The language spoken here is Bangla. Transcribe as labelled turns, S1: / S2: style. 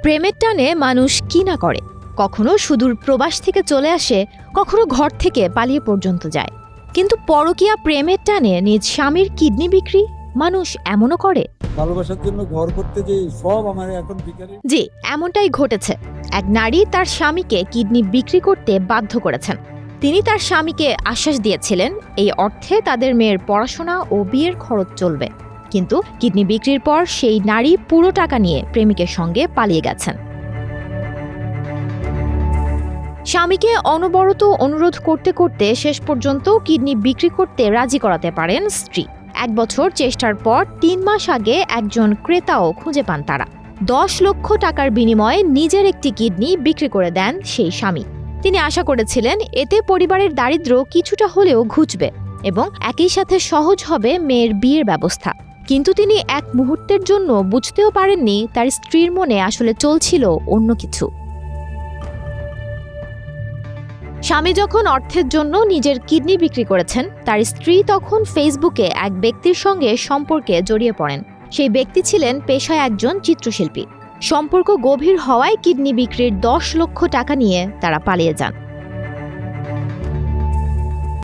S1: প্রেমের টানে মানুষ কি না করে, কখনো সুদূর প্রবাস থেকে চলে আসে, কখনো ঘর থেকে পালিয়ে পর্যন্ত যায়। কিন্তু পরকীয়া প্রেমের টানে নিজ স্বামীর কিডনি বিক্রি মানুষ এমনও করে।
S2: ভালোবাসার জন্য ঘর করতে যে সব আমার এখন ভিখারি।
S1: জি, এমনটাই ঘটেছে। এক নারী তার স্বামীকে কিডনি বিক্রি করতে বাধ্য করেছেন। তিনি তার স্বামীকে আশ্বাস দিয়েছিলেন এই অর্থে তাদের মেয়ের পড়াশোনা ও বিয়ের খরচ চলবে। কিন্তু কিডনি বিক্রির পর সেই নারী পুরো টাকা নিয়ে প্রেমিকের সঙ্গে পালিয়ে গেছেন। স্বামীকে অনবরত অনুরোধ করতে করতে শেষ পর্যন্ত কিডনি বিক্রি করতে রাজি করাতে পারেন স্ত্রী। 1 বছর চেষ্টার পর 3 মাস আগে একজন ক্রেতাও খুঁজে পান তারা। 10 লক্ষ টাকার বিনিময়ে নিজের একটি কিডনি বিক্রি করে দেন সেই স্বামী। তিনি আশা করেছিলেন এতে পরিবারের দারিদ্র্য কিছুটা হলেও ঘুচবে এবং একই সাথে সহজ হবে মেয়ের বিয়ের ব্যবস্থা। কিন্তু তিনি এক মুহূর্তের জন্য বুঝতেও পারেননি তার স্ত্রীর মনে আসলে চলছিল অন্য কিছু। স্বামী যখন অর্থের জন্য নিজের কিডনি বিক্রি করেছেন, তার স্ত্রী তখন ফেসবুকে এক ব্যক্তির সঙ্গে সম্পর্কে জড়িয়ে পড়েন। সেই ব্যক্তি ছিলেন পেশায় একজন চিত্রশিল্পী। সম্পর্ক গভীর হওয়ায় কিডনি বিক্রির 10 লক্ষ টাকা নিয়ে তারা পালিয়ে যান।